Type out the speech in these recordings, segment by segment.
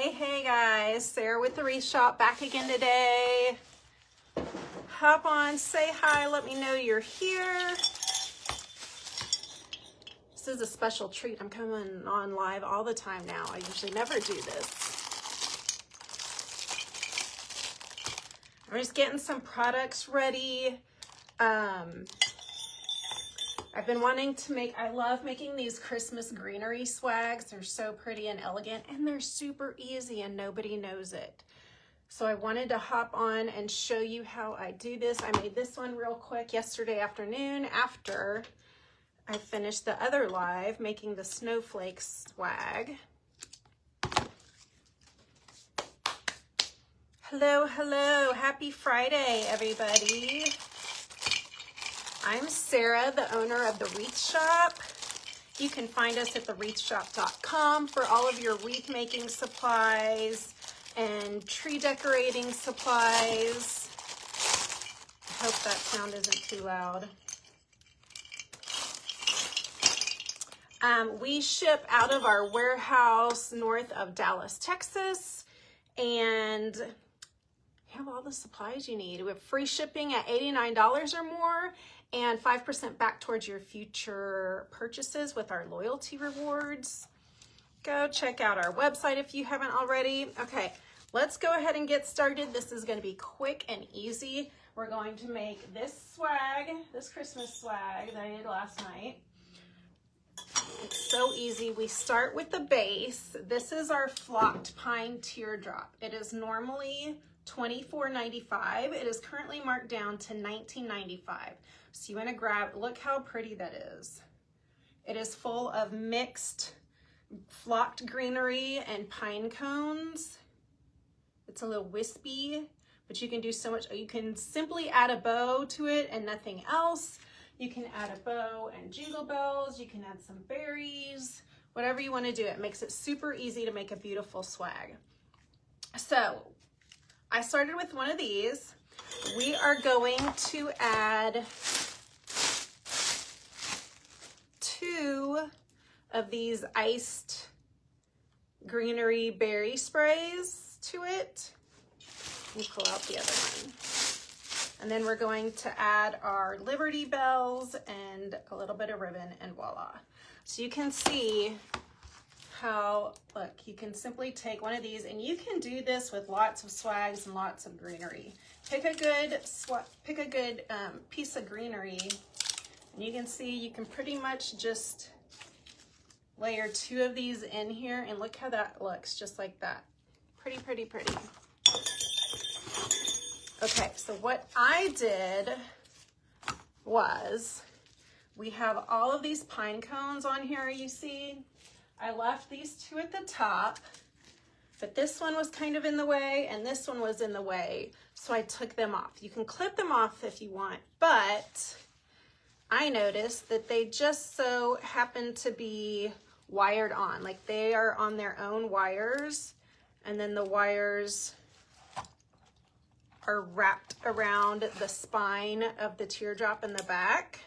Hey guys, Sarah with the Wreath Shop back again today. Hop on, say hi, let me know you're here. This is a special treat. I'm coming on live all the time now. I usually never do this. I'm just getting some products ready. I've been wanting to make, I love making these Christmas greenery swags. They're so pretty and elegant, and they're super easy and nobody knows it. So I wanted to hop on and show you how I do this. I made this one real quick yesterday afternoon after I finished the other live making the snowflake swag. Hello, hello. Happy Friday, everybody. I'm Sarah, the owner of the Wreath Shop. You can find us at thewreathshop.com for all of your wreath making supplies and tree decorating supplies. I hope that sound isn't too loud. We ship out of our warehouse north of Dallas, Texas, and have all the supplies you need. We have free shipping at $89 or more and 5% back towards your future purchases with our loyalty rewards. Go check out our website if you haven't already. Okay, let's go ahead and get started. This is going to be quick and easy. We're going to make this swag, this Christmas swag that I did last night. It's so easy. We start with the base. This is our flocked pine teardrop. It is normally $24.95. It is currently marked down to $19.95. So you want to grab, look how pretty that is. It is full of mixed flocked greenery and pine cones. It's a little wispy, but you can do so much. You can simply add a bow to it and nothing else. You can add a bow and jingle bells. You can add some berries, whatever you want to do. It makes it super easy to make a beautiful swag. So I started with one of these. We are going to add 2 of these iced greenery berry sprays to it. Let me pull out the other one. And then we're going to add our Liberty Bells and a little bit of ribbon, and voila. So you can see how, look, you can simply take one of these, and you can do this with lots of swags and lots of greenery. Pick a good piece of greenery, and you can see you can pretty much just layer 2 of these in here, and look how that looks, just like that. Pretty, pretty, pretty. Okay, so what I did was, we have all of these pine cones on here, you see. I left these 2 at the top, but this one was kind of in the way and this one was in the way, so I took them off. You can clip them off if you want, but I noticed that they just so happen to be wired on, like they are on their own wires, and then the wires are wrapped around the spine of the teardrop in the back.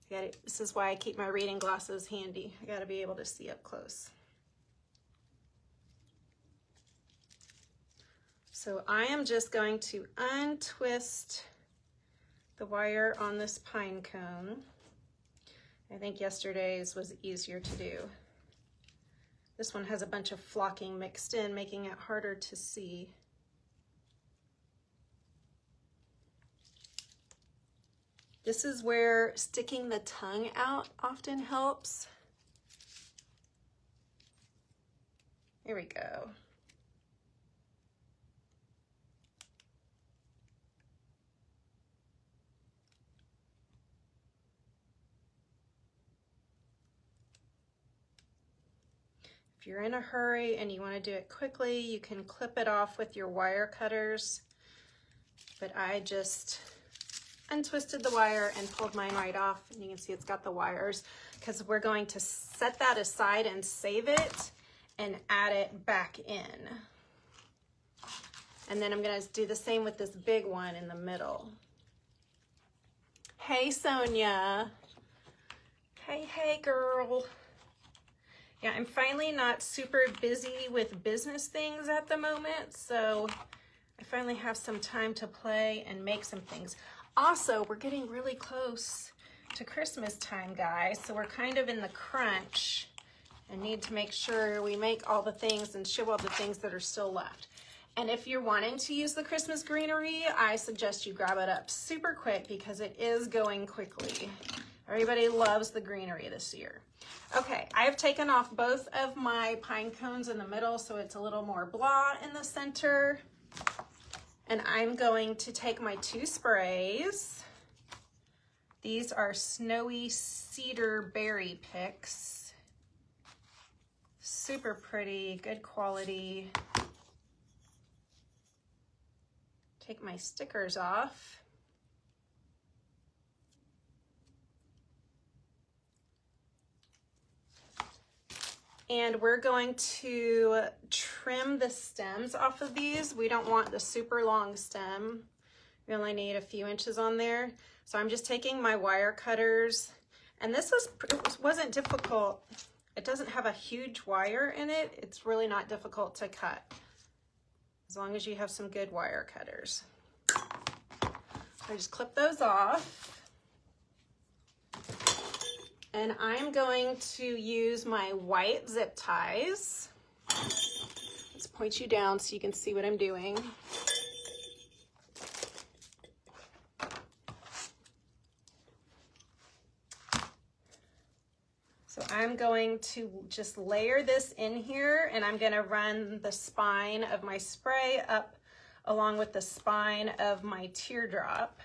This is why I keep my reading glasses handy. I gotta be able to see up close. So I am just going to untwist the wire on this pine cone. I think yesterday's was easier to do. This one has a bunch of flocking mixed in, making it harder to see. This is where sticking the tongue out often helps. Here we go. If you're in a hurry and you want to do it quickly, you can clip it off with your wire cutters, but I just untwisted the wire and pulled mine right off, and you can see it's got the wires, because we're going to set that aside and save it and add it back in. And then I'm going to do the same with this big one in the middle. Hey Sonia. Hey girl. Yeah, I'm finally not super busy with business things at the moment, so I finally have some time to play and make some things. Also, we're getting really close to Christmas time, guys, so we're kind of in the crunch and need to make sure we make all the things and show all the things that are still left. And if you're wanting to use the Christmas greenery, I suggest you grab it up super quick because it is going quickly. Everybody loves the greenery this year. Okay, I have taken off both of my pine cones in the middle so it's a little more blah in the center. And I'm going to take my 2 sprays. These are snowy cedar berry picks. Super pretty, good quality. Take my stickers off. And we're going to trim the stems off of these. We don't want the super long stem. We only need a few inches on there. So I'm just taking my wire cutters, and this wasn't difficult. It doesn't have a huge wire in it. It's really not difficult to cut, as long as you have some good wire cutters. So I just clip those off. And I'm going to use my white zip ties. Let's point you down so you can see what I'm doing. So I'm going to just layer this in here, and I'm gonna run the spine of my spray up along with the spine of my teardrop.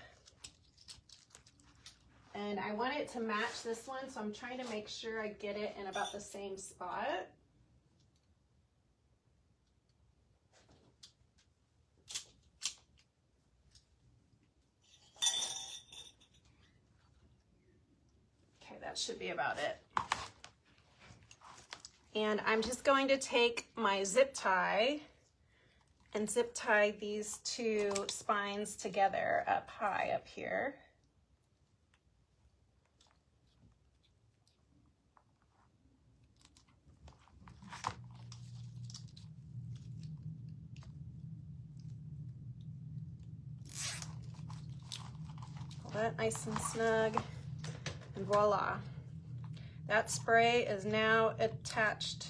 And I want it to match this one, so I'm trying to make sure I get it in about the same spot. Okay, that should be about it. And I'm just going to take my zip tie and zip tie these 2 spines together up high up here. That nice and snug, and voila. That spray is now attached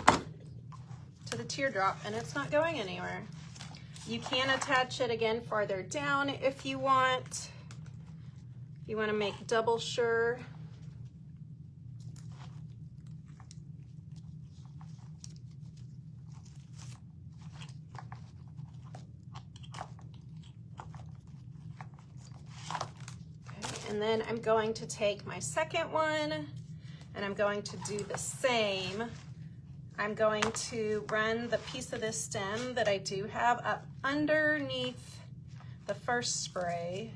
to the teardrop, and it's not going anywhere. You can attach it again farther down if you want. You want to make double sure. And then I'm going to take my second one, and I'm going to do the same. I'm going to run the piece of this stem that I do have up underneath the first spray.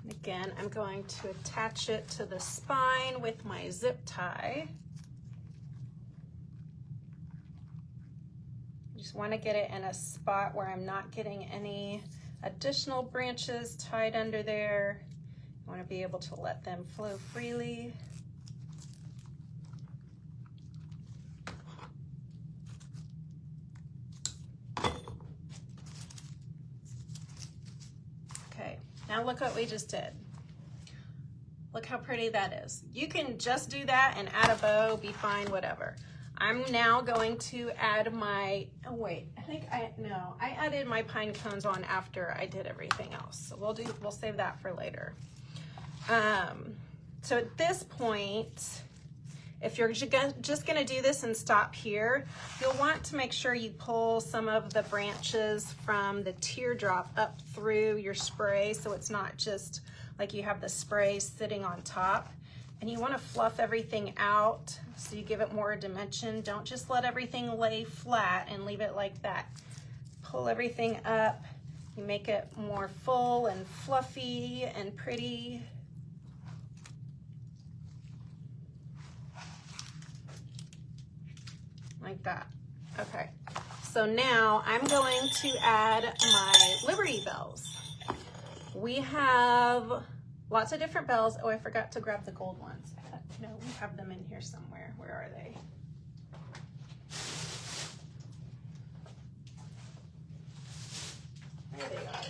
Again, I'm going to attach it to the spine with my zip tie. I just want to get it in a spot where I'm not getting any additional branches tied under there. I want to be able to let them flow freely. Okay, now look what we just did. Look how pretty that is. You can just do that and add a bow, be fine, whatever. I'm now going to add my, oh wait, I added my pine cones on after I did everything else. So we'll save that for later. So at this point, if you're just gonna do this and stop here, you'll want to make sure you pull some of the branches from the teardrop up through your spray so it's not just like you have the spray sitting on top. And you want to fluff everything out so you give it more dimension. Don't just let everything lay flat and leave it like that. Pull everything up. You make it more full and fluffy and pretty. like that. Okay, so now I'm going to add my Liberty bells. We have lots of different bells. Oh, I forgot to grab the gold ones. No, we have them in here somewhere. Where are they? There they are.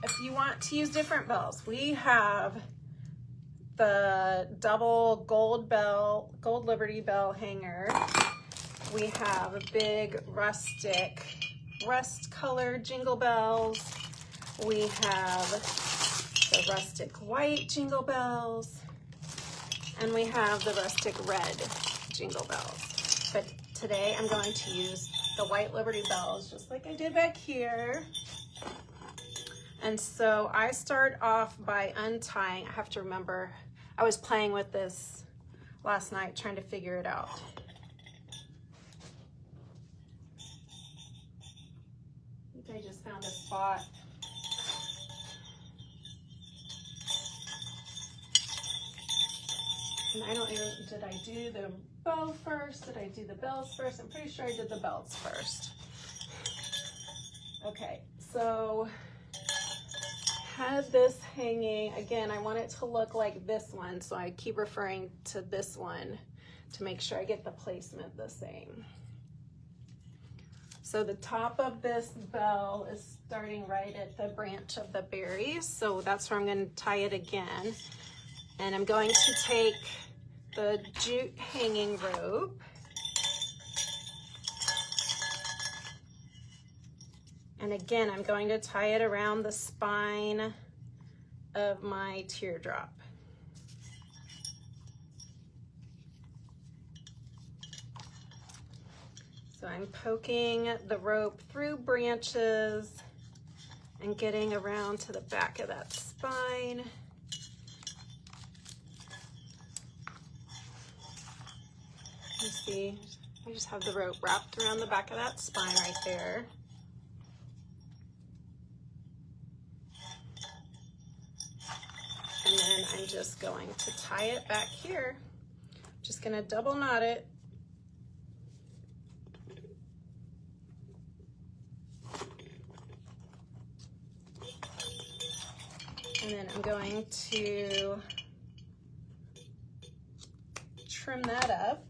If you want to use different bells, we have the double gold Liberty bell hanger. We have a big rustic, rust colored jingle bells. We have the rustic white jingle bells. And we have the rustic red jingle bells. But today I'm going to use the white Liberty bells, just like I did back here. And so I start off by untying. I have to remember, I was playing with this last night, trying to figure it out. I think I just found a spot. And I don't even, did I do the bow first? Did I do the bells first? I'm pretty sure I did the bells first. Okay, so have this hanging. Again, I want it to look like this one, so I keep referring to this one to make sure I get the placement the same. So the top of this bell is starting right at the branch of the berries, so that's where I'm going to tie it again. And I'm going to take the jute hanging rope and again I'm going to tie it around the spine of my teardrop. So I'm poking the rope through branches and getting around to the back of that spine. You see, I just have the rope wrapped around the back of that spine right there. And then I'm just going to tie it back here. Just gonna double knot it. And then I'm going to trim that up.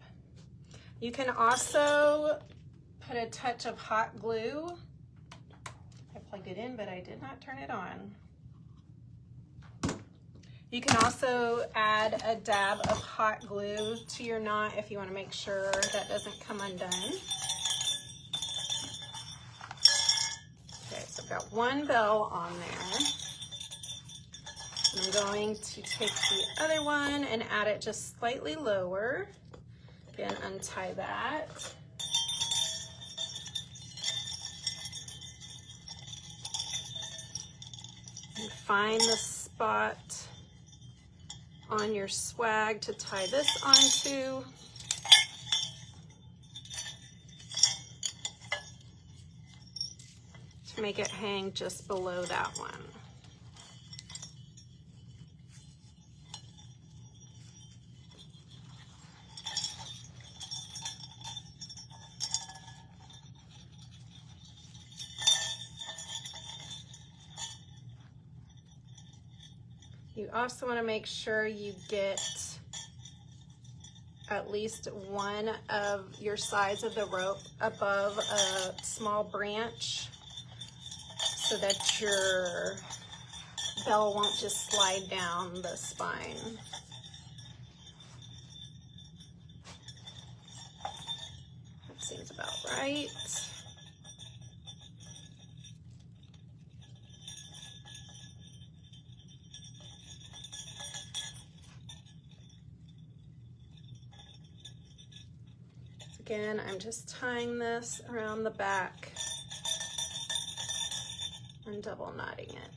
You can also put a touch of hot glue. I plugged it in, but I did not turn it on. You can also add a dab of hot glue to your knot if you want to make sure that doesn't come undone. Okay, so I've got one bell on there. I'm going to take the other one and add it just slightly lower. Again, untie that. And find the spot on your swag to tie this onto. To make it hang just below that one. You also want to make sure you get at least one of your sides of the rope above a small branch so that your bell won't just slide down the spine. That seems about right. Again, I'm just tying this around the back and double knotting it.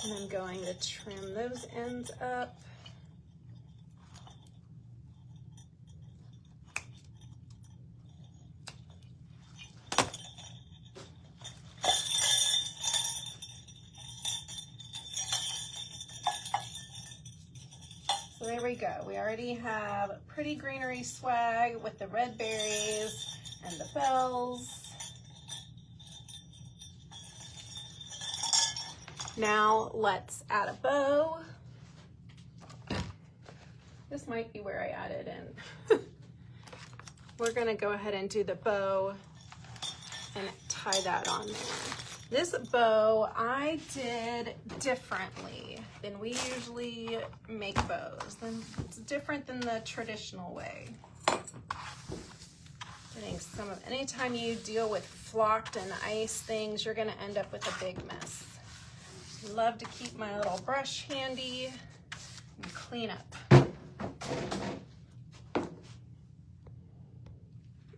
And I'm going to trim those ends up. So there we go. We already have pretty greenery swag with the red berries and the bells. Now let's add a bow. This might be where I added in. We're gonna go ahead and do the bow and tie that on there. This bow I did differently than we usually make bows. It's different than the traditional way. Getting some of, anytime you deal with flocked and ice things, you're gonna end up with a big mess. Love to keep my little brush handy and clean up.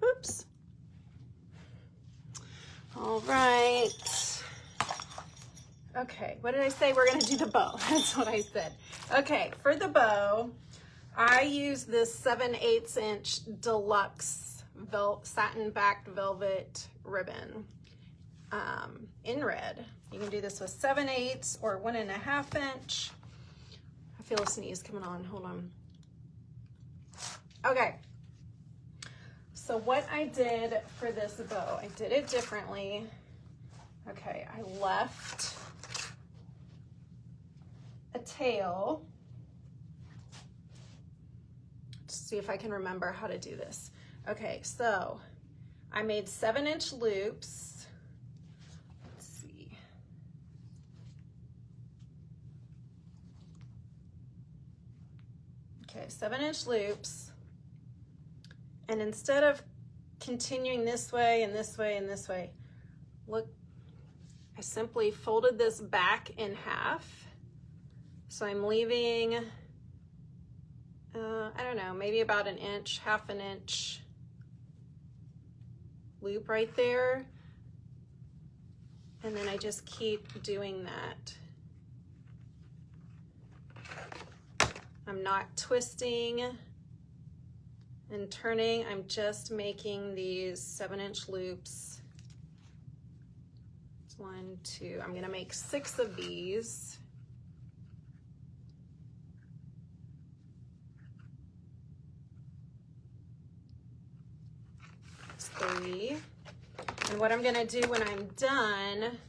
Oops. All right. Okay, what did I say? We're gonna do the bow. That's what I said. Okay, for the bow, I use this 7/8 inch deluxe satin backed velvet ribbon in red. You can do this with 7/8 or 1.5 inch. I feel a sneeze coming on, hold on. Okay, so what I did for this bow, I did it differently. Okay, I left a tail. Let's see if I can remember how to do this. Okay, so I made 7-inch loops. Let's see. Okay, 7-inch loops. And instead of continuing this way and this way and this way, look, I simply folded this back in half. So I'm leaving, I don't know, maybe about an inch, half an inch loop right there. And then I just keep doing that. I'm not twisting and turning, I'm just making these 7-inch loops. 1, 2, I'm gonna make 6 of these. That's 3. And what I'm gonna do when I'm done,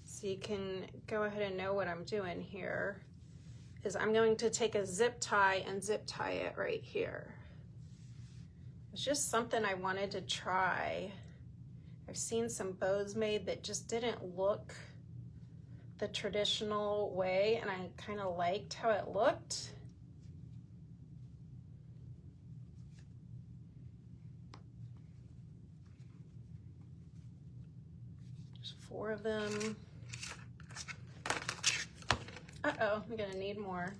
so you can go ahead and know what I'm doing here, is I'm going to take a zip tie and zip tie it right here. It's just something I wanted to try. I've seen some bows made that just didn't look the traditional way, and I kind of liked how it looked. There's 4 of them. Uh-oh, I'm gonna need more.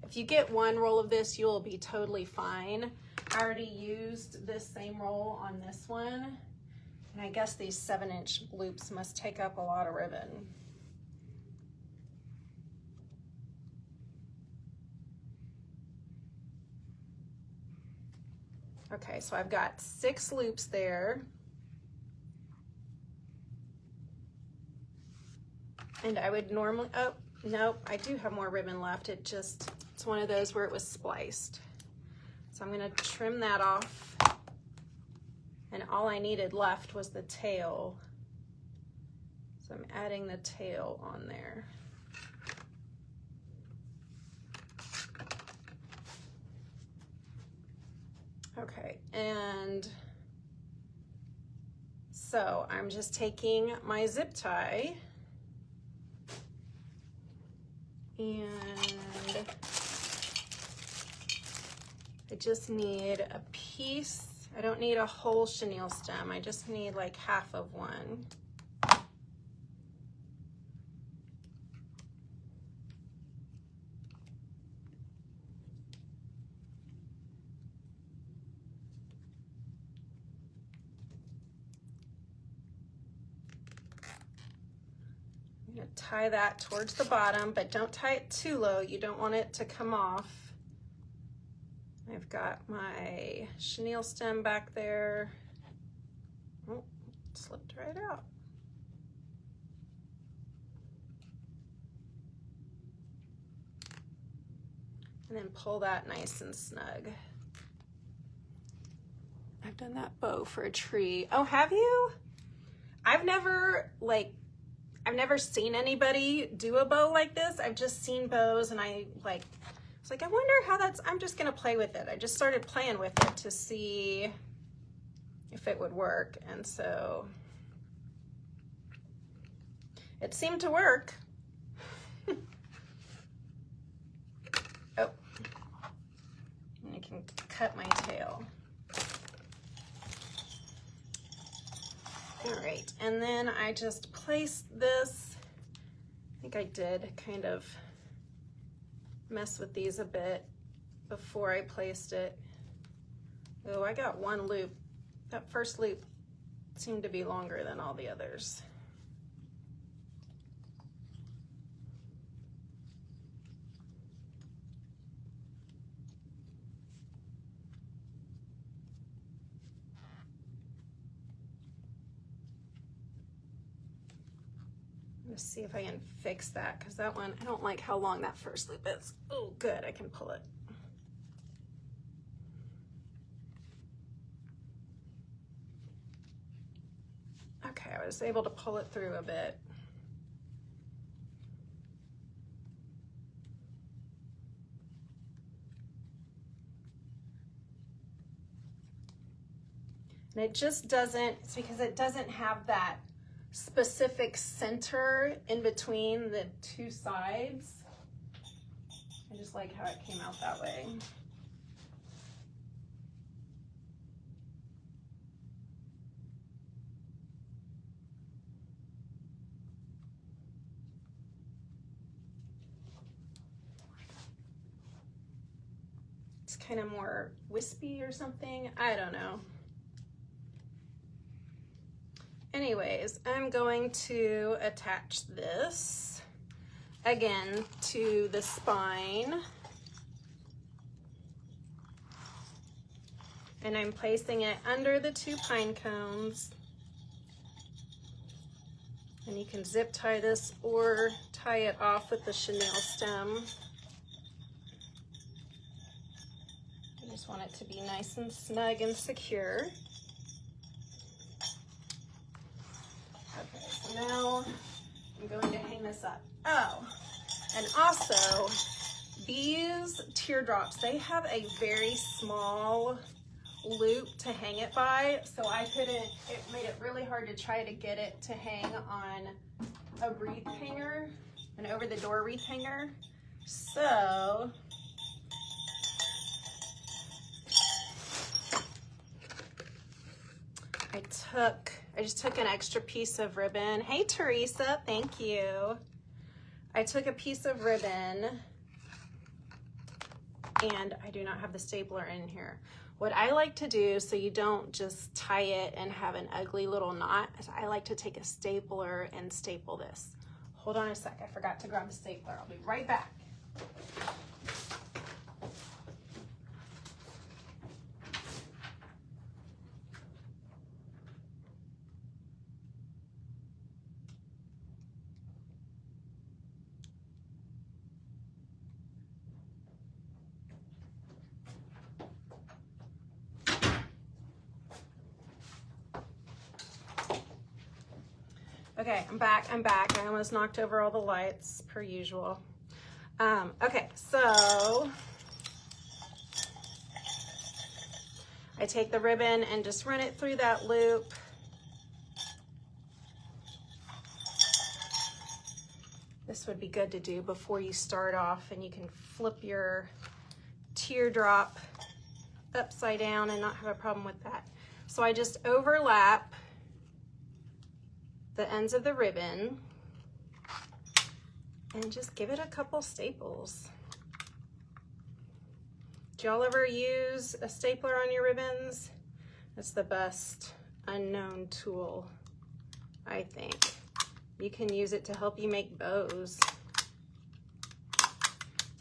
If you get 1 roll of this, you'll be totally fine. I already used this same roll on this one, and I guess these 7-inch loops must take up a lot of ribbon. Okay, so I've got 6 loops there. And I would normally, oh, nope, I do have more ribbon left. It's one of those where it was spliced. So I'm gonna trim that off. And all I needed left was the tail. So I'm adding the tail on there. Okay, and so I'm just taking my zip tie and I just need a piece. I don't need a whole chenille stem. I just need like half of one. I'm gonna tie that towards the bottom, but don't tie it too low. You don't want it to come off. I've got my chenille stem back there. Oh, slipped right out. And then pull that nice and snug. I've done that bow for a tree. Oh, have you? I've never seen anybody do a bow like this. I've just seen bows and I was like, I wonder how I'm just gonna play with it. I just started playing with it to see if it would work. And so it seemed to work. Oh, and I can cut my tail. All right, and then I just placed this. I think I did kind of mess with these a bit before I placed it. Oh, I got one loop. That first loop seemed to be longer than all the others. Let's see if I can fix that, because that one, I don't like how long that first loop is. Oh, good, I can pull it. Okay, I was able to pull it through a bit. And it just doesn't, it's because it doesn't have that specific center in between the two sides. I just like how it came out that way. It's kind of more wispy or something. I don't know. Anyways, I'm going to attach this again to the spine. And I'm placing it under the 2 pine cones. And you can zip tie this or tie it off with the chenille stem. I just want it to be nice and snug and secure. Okay, so now I'm going to hang this up. Oh, and also these teardrops, they have a very small loop to hang it by, so I couldn't, it made it really hard to try to get it to hang on a wreath hanger, an over the door wreath hanger. So I just took an extra piece of ribbon. Hey Teresa, thank you. I took a piece of ribbon, and I do not have the stapler in here. What I like to do, so you don't just tie it and have an ugly little knot, is I like to take a stapler and staple this. Hold on a sec, I forgot to grab the stapler. I'll be right back. Okay, I'm back. I almost knocked over all the lights, per usual. Okay, so I take the ribbon and just run it through that loop. This would be good to do before you start off, and you can flip your teardrop upside down and not have a problem with that. So I just overlap the ends of the ribbon and just give it a couple staples. Do y'all ever use a stapler on your ribbons? That's the best unknown tool, I think. You can use it to help you make bows.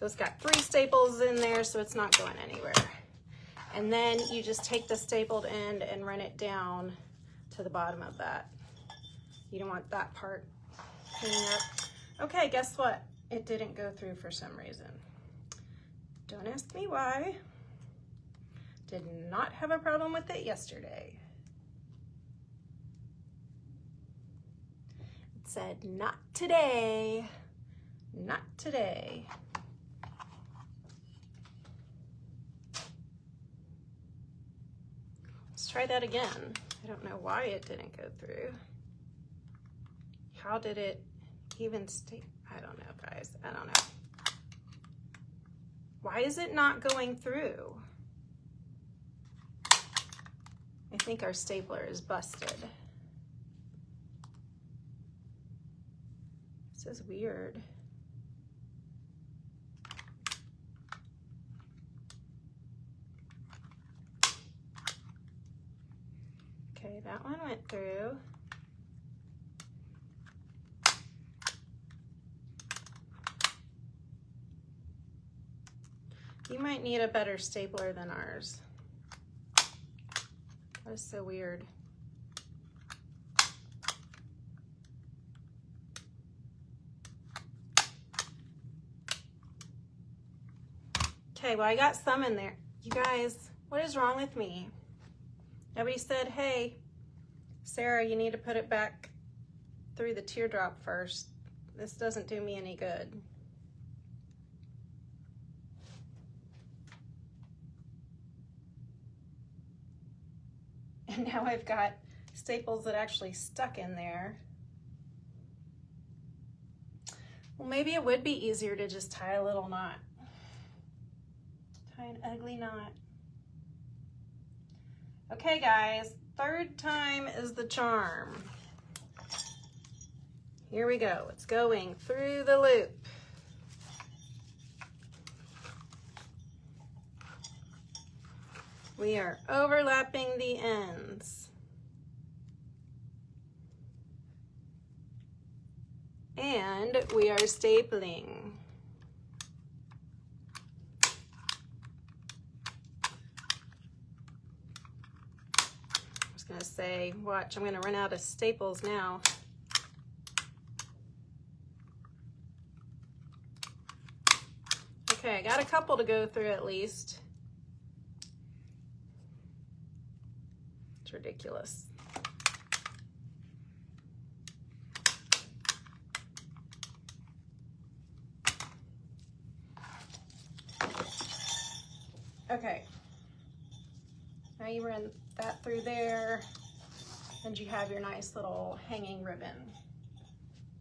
So it's got 3 staples in there, so it's not going anywhere. And then you just take the stapled end and run it down to the bottom of that. You don't want that part hanging up. Okay, guess what? It didn't go through for some reason. Don't ask me why. Did not have a problem with it yesterday. It said, not today. Not today. Let's try that again. I don't know why it didn't go through. How did it even stay? I don't know, guys. I don't know. Why is it not going through? I think our stapler is busted. This is weird. Okay, that one went through. You might need a better stapler than ours. That is so weird. Okay, well, I got some in there. You guys, what is wrong with me? Nobody said, hey, Sarah, you need to put it back through the teardrop first. This doesn't do me any good. And now I've got staples that actually stuck in there. Well, maybe it would be easier to just tie a little knot. Tie an ugly knot. Okay, guys, third time is the charm. Here we go. It's going through the loop. We are overlapping the ends. And we are stapling. I was gonna say, watch, I'm gonna run out of staples now. Okay, I got a couple to go through at least. It's ridiculous. Okay, now you run that through there and you have your nice little hanging ribbon.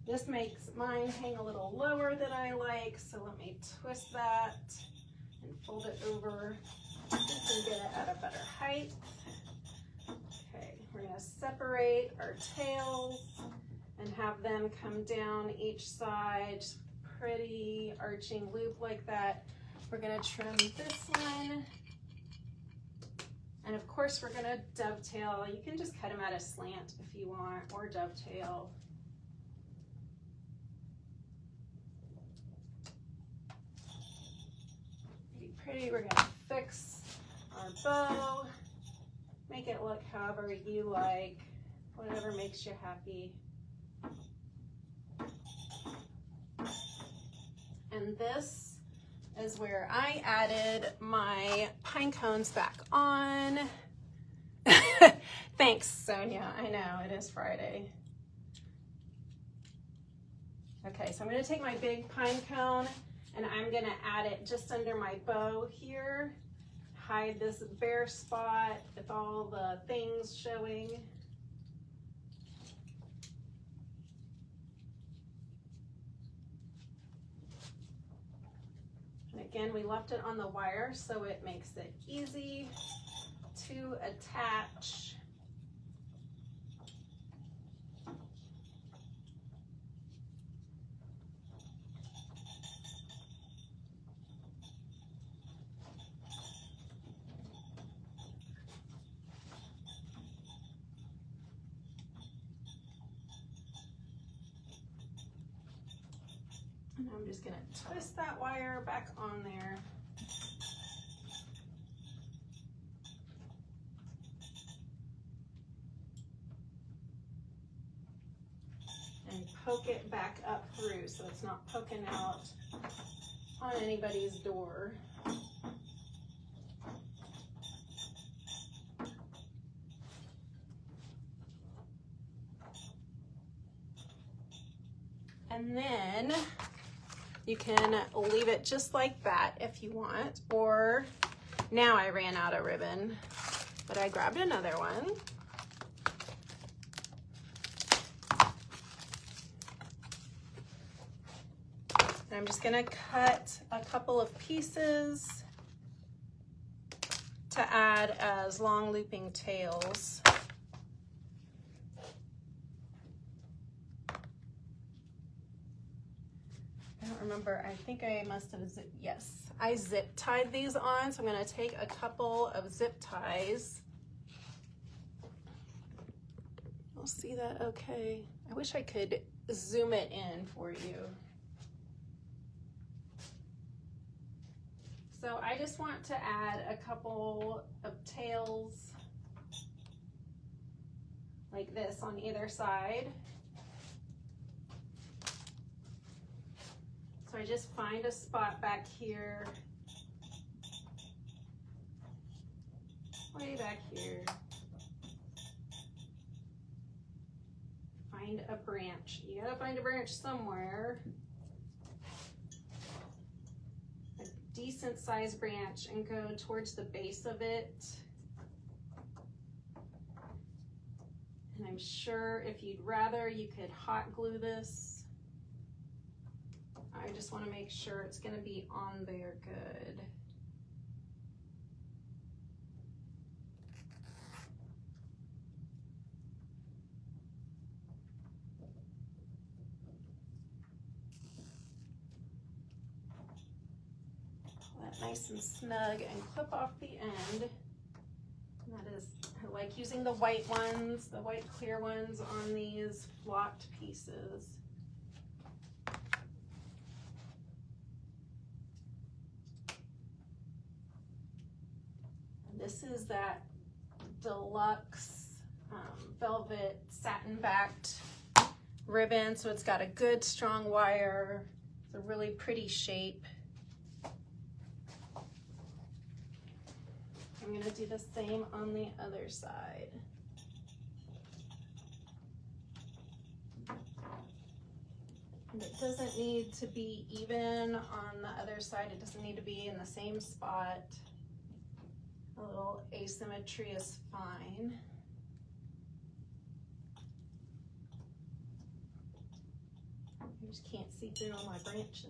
This makes mine hang a little lower than I like, so let me twist that and fold it over so we can get it at a better height. Okay, we're gonna separate our tails and have them come down each side, pretty arching loop like that. We're gonna trim this one. And of course we're gonna dovetail. You can just cut them at a slant if you want, or dovetail. Pretty. We're gonna fix our bow, make it look however you like, whatever makes you happy. And this is where I added my pine cones back on. Thanks, Sonia. I know, it is Friday. Okay, so I'm gonna take my big pine cone and I'm gonna add it just under my bow here. Hide this bare spot with all the things showing. And again, we left it on the wire so it makes it easy to attach. And I'm just gonna twist that wire back on there. through so it's not poking out on anybody's door. And then you can leave it just like that if you want, or now I ran out of ribbon, but I grabbed another one. And I'm just gonna cut a couple of pieces to add as long looping tails. I don't remember, I think I must have yes, I zip tied these on, so I'm gonna take a couple of zip ties. You'll see that okay. I wish I could zoom it in for you. So I just want to add a couple of tails like this on either side. So I just find a spot back here, way back here. Find a branch. You gotta find a branch somewhere. A decent sized branch and go towards the base of it. And I'm sure if you'd rather, you could hot glue this. I just want to make sure it's going to be on there good. Pull that nice and snug and clip off the end. And that is, I like using the white ones, the white clear ones on these flocked pieces. This is that deluxe velvet satin backed ribbon, so it's got a good strong wire. It's a really pretty shape. I'm going to do the same on the other side. And it doesn't need to be even on the other side. It doesn't need to be in the same spot. A little asymmetry is fine. I just can't see through all my branches.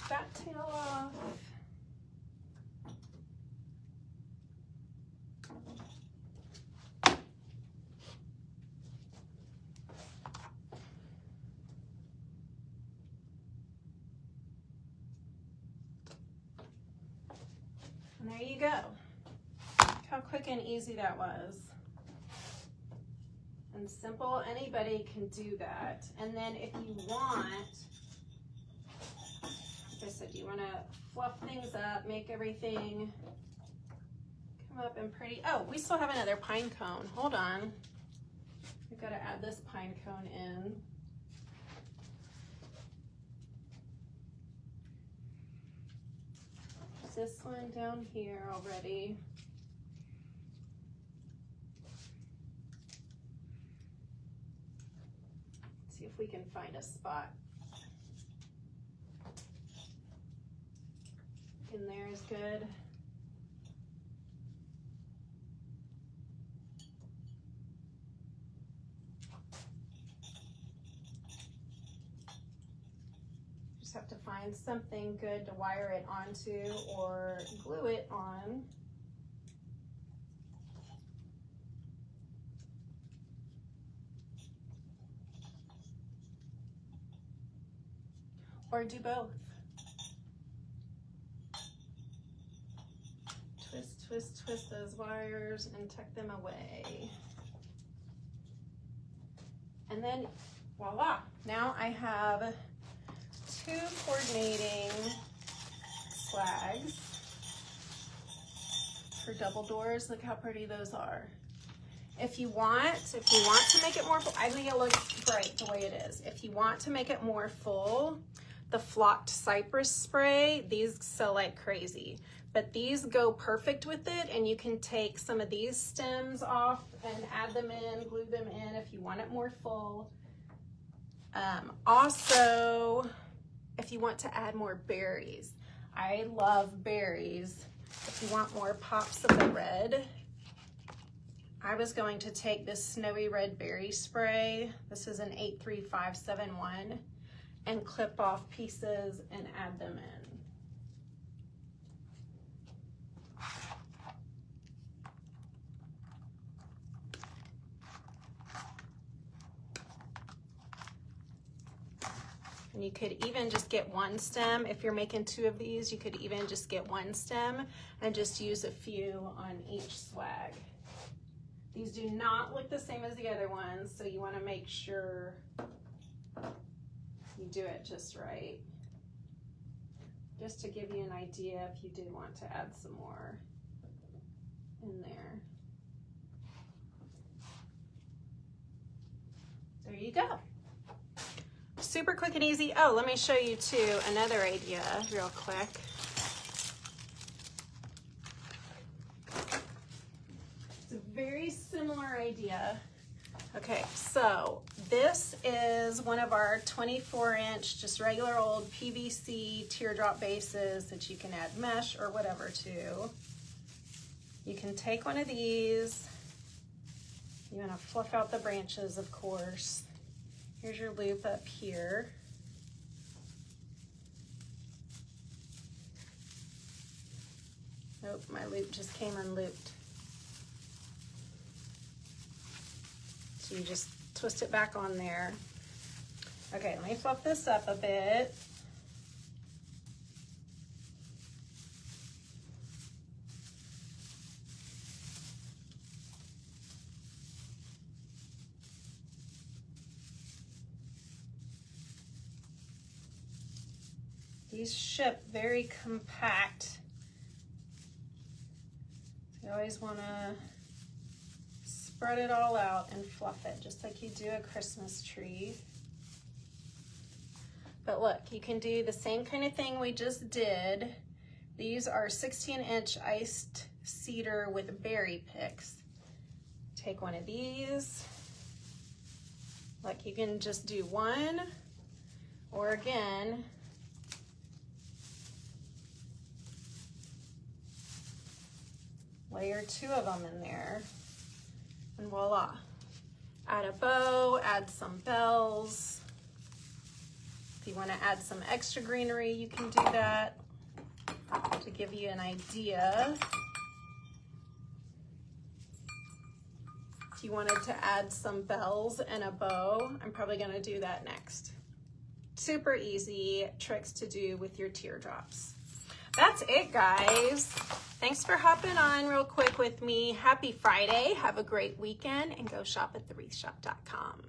That tail off. And there you go. Look how quick and easy that was. And simple, anybody can do that. And then if you want, like I said, you want to fluff things up, make everything come up and pretty. Oh, we still have another pine cone. Hold on. We've got to add this pine cone in. This one down here already. Let's see if we can find a spot. In there is good. Just have to find something good to wire it onto or glue it on. Or do both. Twist, twist, twist those wires and tuck them away. And then voila, now I have 2 coordinating flags for double doors. Look how pretty those are. If you want to make it more full, I think it looks great the way it is. If you want to make it more full, the flocked cypress spray, these sell like crazy, but these go perfect with it, and you can take some of these stems off and add them in, glue them in if you want it more full. Also, if you want to add more berries, I love berries. If you want more pops of the red, I was going to take this snowy red berry spray. This is an 83571, and clip off pieces and add them in. And you could even just get one stem. If you're making 2 of these, you could even just get one stem and just use a few on each swag. These do not look the same as the other ones, so you want to make sure you do it just right. Just to give you an idea if you did want to add some more in there. There you go. Super quick and easy. Oh, let me show you too another idea real quick. It's a very similar idea. Okay, so this is one of our 24-inch, just regular old PVC teardrop bases that you can add mesh or whatever to. You can take one of these. You want to fluff out the branches, of course. Here's your loop up here. Nope, my loop just came unlooped. So you just twist it back on there. Okay, let me fluff this up a bit. These ship very compact. You always want to spread it all out and fluff it, just like you do a Christmas tree. But look, you can do the same kind of thing we just did. These are 16-inch iced cedar with berry picks. Take one of these. Like, you can just do one, or again, layer 2 of them in there, and voila. Add a bow, add some bells. If you want to add some extra greenery, you can do that to give you an idea. If you wanted to add some bells and a bow, I'm probably going to do that next. Super easy tricks to do with your teardrops. That's it, guys. Thanks for hopping on real quick with me. Happy Friday. Have a great weekend, and go shop at thewreathshop.com.